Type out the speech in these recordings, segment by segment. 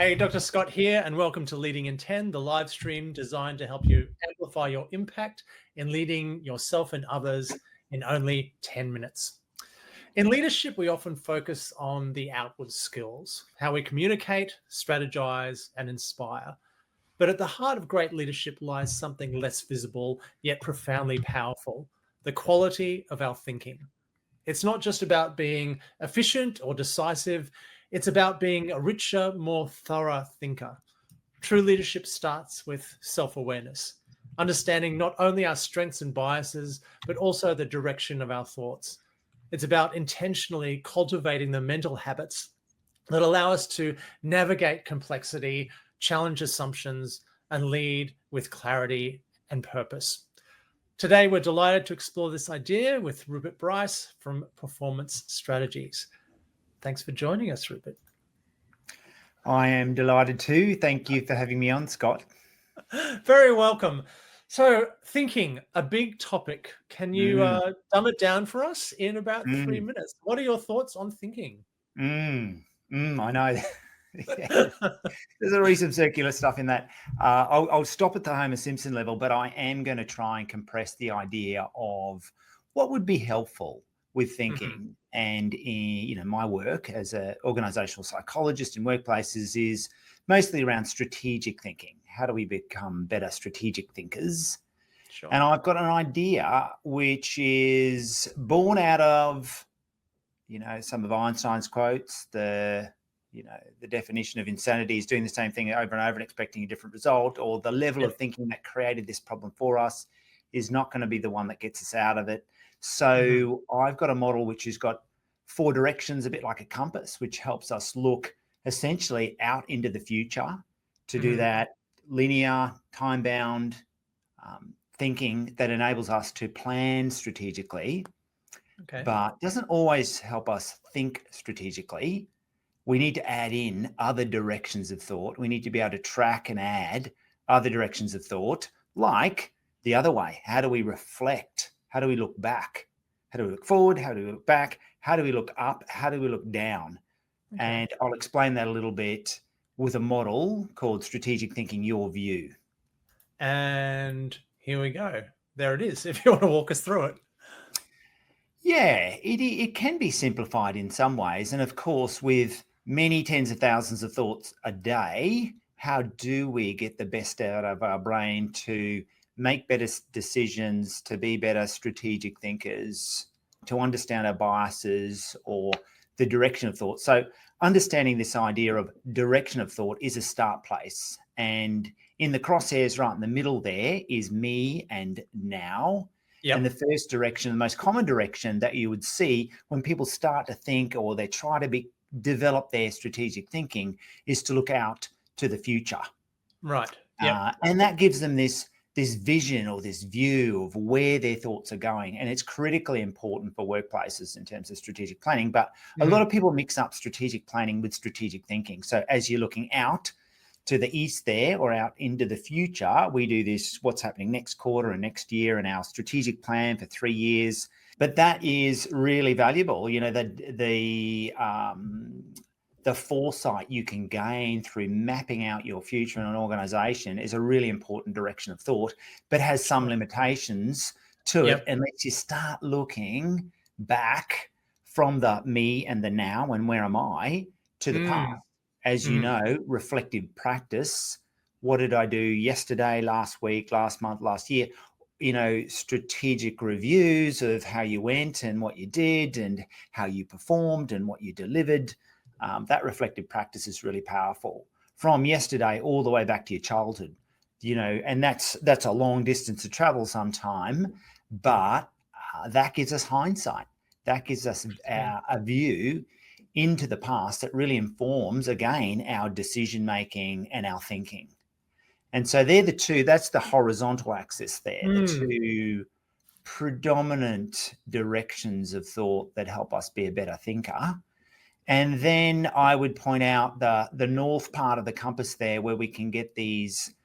Hey, Dr. Scott here, and welcome to Leading in 10, the live stream designed to help you amplify your impact in leading yourself and others in only 10 minutes. In leadership, we often focus on the outward skills, how we communicate, strategize, and inspire. But at the heart of great leadership lies something less visible, yet profoundly powerful: the quality of our thinking. It's not just about being efficient or decisive, it's about being a richer, more thorough thinker. True leadership starts with self awareness, understanding not only our strengths and biases, but also the direction of our thoughts. It's about intentionally cultivating the mental habits that allow us to navigate complexity, challenge assumptions, and lead with clarity and purpose. Today, we're delighted to explore this idea with Rupert Bryce from Performance Strategies. Thanks for joining us, Rupert. I am delighted to. Thank you for having me on, Scott. Very welcome. So, thinking, a big topic. Can you dumb it down for us in about 3 minutes? What are your thoughts on thinking? I know. There's already some circular stuff in that. I'll stop at the Homer Simpson level, but I am going to try and compress the idea of what would be helpful with thinking. And in my work as an organizational psychologist in workplaces is mostly around strategic thinking. How do we become better strategic thinkers? Sure. And I've got an idea which is born out of, some of Einstein's quotes. The definition of insanity is doing the same thing over and over and expecting a different result, or the level of thinking that created this problem for us is not going to be the one that gets us out of it. So I've got a model which has got 4 directions, a bit like a compass, which helps us look essentially out into the future to do that linear, time-bound thinking that enables us to plan strategically, but doesn't always help us think strategically. We need to add in other directions of thought. We need to be able to track and add other directions of thought, like the other way. How do we reflect? How do we look back? How do we look forward? How do we look back? How do we look up? How do we look down? And I'll explain that a little bit with a model called Strategic Thinking, Your View. And here we go. There it is, if you want to walk us through it. Yeah, it can be simplified in some ways. And of course, with many tens of thousands of thoughts a day, how do we get the best out of our brain to make better decisions, to be better strategic thinkers, to understand our biases or the direction of thought? So understanding this idea of direction of thought is a start place. And in the crosshairs right in the middle there is me and now. And the first direction, the most common direction that you would see when people start to think or they try to develop their strategic thinking is to look out to the future. Right. And that gives them this vision or this view of where their thoughts are going. And it's critically important for workplaces in terms of strategic planning. But a lot of people mix up strategic planning with strategic thinking. So as you're looking out to the east there or out into the future, we do this, what's happening next quarter and next year, and our strategic plan for 3 years. But that is really valuable. The foresight you can gain through mapping out your future in an organization is a really important direction of thought, but has some limitations to it and lets you start looking back from the me and the now and where am I to the past. As you know, reflective practice. What did I do yesterday, last week, last month, last year? Strategic reviews of how you went and what you did and how you performed and what you delivered. That reflective practice is really powerful from yesterday all the way back to your childhood, and that's a long distance to travel sometime, but that gives us hindsight. That gives us a view into the past that really informs, again, our decision-making and our thinking. And so they're the two, that's the horizontal axis there, the two predominant directions of thought that help us be a better thinker. And then I would point out the north part of the compass there, where we can get these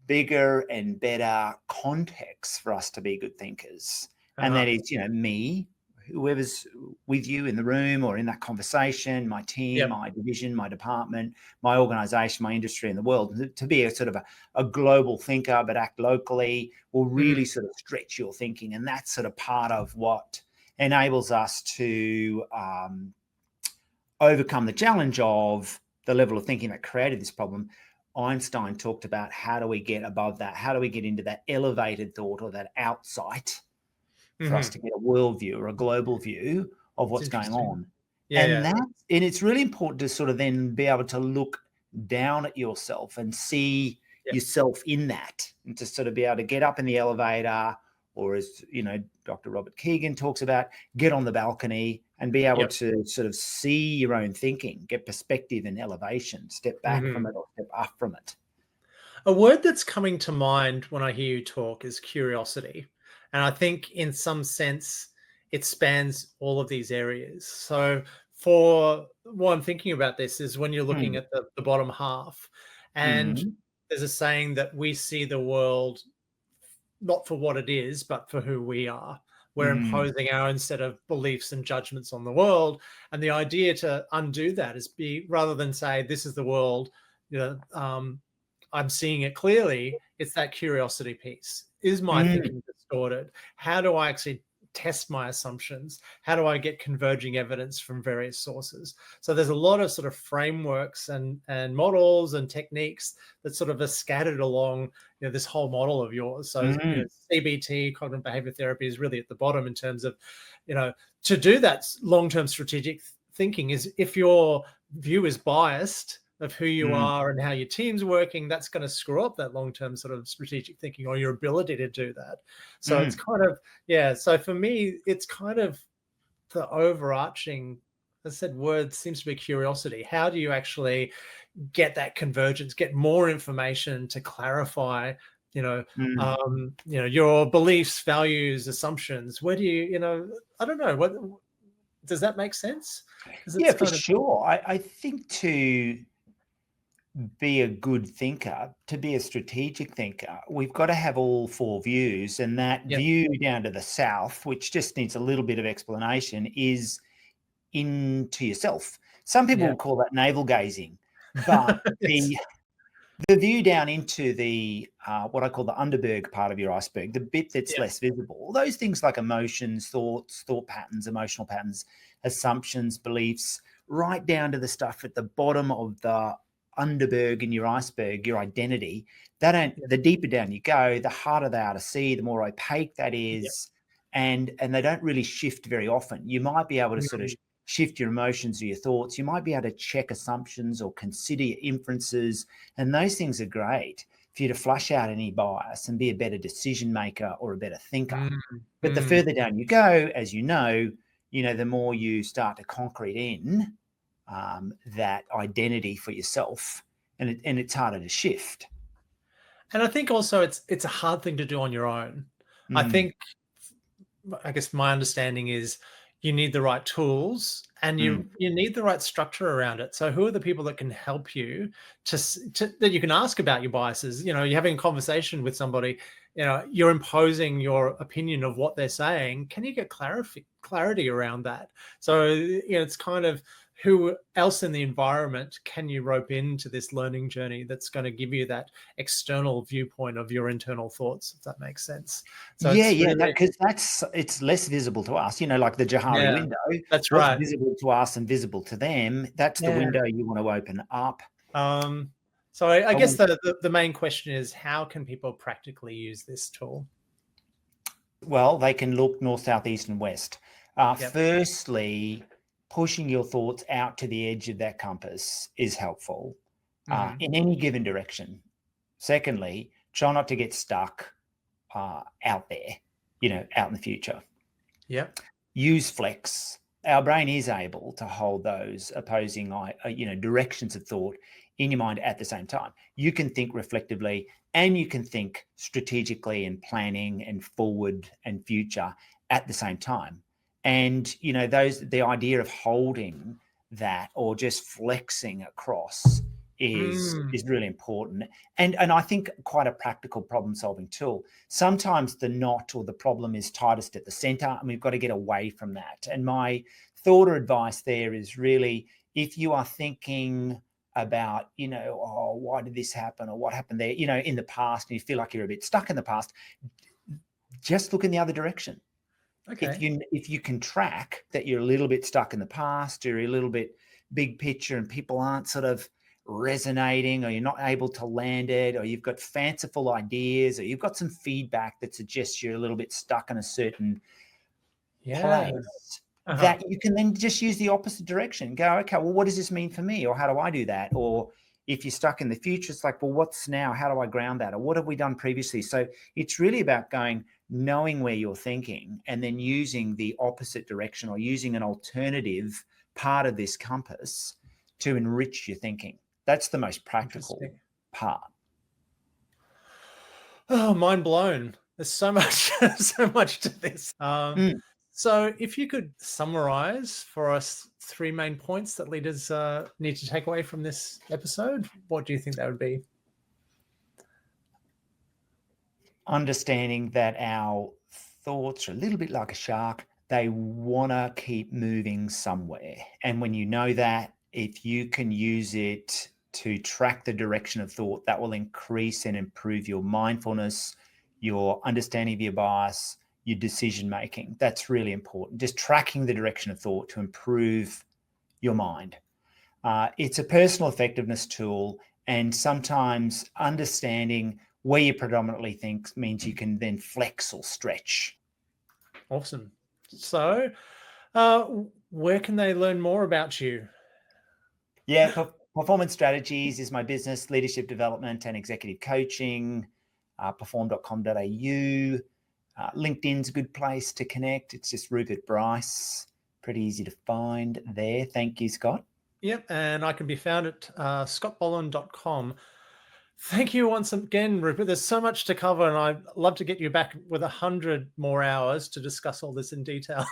bigger and better contexts for us to be good thinkers. And that is, me, whoever's with you in the room or in that conversation, my team, Yep. my division, my department, my organization, my industry in the world, to be a sort of a global thinker, but act locally will really sort of stretch your thinking. And that's sort of part of what enables us to overcome the challenge of the level of thinking that created this problem. Einstein talked about how do we get above that? How do we get into that elevated thought or that outsight for us to get a worldview or a global view of what's going on? And it's really important to sort of then be able to look down at yourself and see yourself in that, and to sort of be able to get up in the elevator, or as Dr. Robert Keegan talks about, get on the balcony and be able to sort of see your own thinking, get perspective and elevation, step back from it or step up from it. A word that's coming to mind when I hear you talk is curiosity. And I think in some sense, it spans all of these areas. So for what I'm thinking about this is when you're looking at the bottom half, and there's a saying that we see the world not for what it is, but for who we are. We're imposing our own set of beliefs and judgments on the world. And the idea to undo that is rather than say, this is the world, I'm seeing it clearly, it's that curiosity piece. Is my thinking distorted? How do I actually test my assumptions? How do I get converging evidence from various sources? So there's a lot of sort of frameworks and models and techniques that sort of are scattered along this whole model of yours. So CBT, cognitive behavior therapy, is really at the bottom in terms of, to do that long-term strategic thinking is, if your view is biased of who you are and how your team's working, that's going to screw up that long-term sort of strategic thinking or your ability to do that. So it's kind of, so for me, it's kind of the overarching, as I said, word seems to be curiosity. How do you actually get that convergence, get more information to clarify, your beliefs, values, assumptions? Where do you, I don't know, what does that make sense? Yeah, for sure. I think to be a good thinker, to be a strategic thinker, we've got to have all four views. And that view down to the south, which just needs a little bit of explanation, is into yourself. Some people will call that navel gazing, but the view down into the what I call the Underberg part of your iceberg, the bit that's less visible, those things like emotions, thoughts, thought patterns, emotional patterns, assumptions, beliefs, right down to the stuff at the bottom of the Underberg in your iceberg, your identity. The deeper down you go, the harder they are to see, the more opaque that is, and they don't really shift very often. You might be able to sort of shift your emotions or your thoughts. You might be able to check assumptions or consider your inferences, and those things are great for you to flush out any bias and be a better decision maker or a better thinker. But the further down you go, as you know, the more you start to concrete in that identity for yourself, and it's harder to shift. And I think also it's a hard thing to do on your own. I guess my understanding is you need the right tools and you need the right structure around it. So who are the people that can help you that you can ask about your biases? You're having a conversation with somebody, you're imposing your opinion of what they're saying. Can you get clarity around that? So, it's kind of, who else in the environment can you rope into this learning journey that's going to give you that external viewpoint of your internal thoughts, if that makes sense? So because it's less visible to us, like the Johari window. That's what's right. visible to us and visible to them, that's the window you want to open up. So I guess the main question is, how can people practically use this tool? Well, they can look north, south, east, and west. Firstly, pushing your thoughts out to the edge of that compass is helpful in any given direction. Secondly, try not to get stuck out there, out in the future. Use flex. Our brain is able to hold those opposing, directions of thought in your mind at the same time. You can think reflectively, and you can think strategically and planning and forward and future at the same time. And, the idea of holding that or just flexing across is really important. And I think quite a practical problem solving tool. Sometimes the knot or the problem is tightest at the center, and we've got to get away from that. And my thought or advice there is really, if you are thinking about, oh, why did this happen or what happened there, in the past, and you feel like you're a bit stuck in the past, just look in the other direction. Okay. If you can track that you're a little bit stuck in the past, or you're a little bit big picture and people aren't sort of resonating, or you're not able to land it, or you've got fanciful ideas, or you've got some feedback that suggests you're a little bit stuck in a certain place, that you can then just use the opposite direction. Go, okay, well, what does this mean for me? Or how do I do that? Or if you're stuck in the future, it's like, well, what's now? How do I ground that? Or what have we done previously? So it's really about knowing where you're thinking, and then using the opposite direction, or using an alternative part of this compass to enrich your thinking. That's the most practical part. Oh, mind blown. There's so much, so much to this. So if you could summarize for us 3 main points that leaders need to take away from this episode, what do you think that would be? Understanding that our thoughts are a little bit like a shark. They want to keep moving somewhere. And when you know that, if you can use it to track the direction of thought, that will increase and improve your mindfulness, your understanding of your bias, your decision making. That's really important. Just tracking the direction of thought to improve your mind. It's a personal effectiveness tool, and sometimes understanding where you predominantly think means you can then flex or stretch. Awesome. So where can they learn more about you? Yeah, Performance Strategies is my business, leadership development and executive coaching, perform.com.au. LinkedIn's a good place to connect. It's just Rupert Bryce. Pretty easy to find there. Thank you, Scott. Yep, and I can be found at scottboland.com. Thank you once again, Rupert. There's so much to cover, and I'd love to get you back with 100 more hours to discuss all this in detail.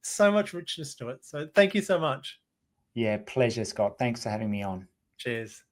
So much richness to it. So thank you so much. Yeah, pleasure, Scott. Thanks for having me on. Cheers.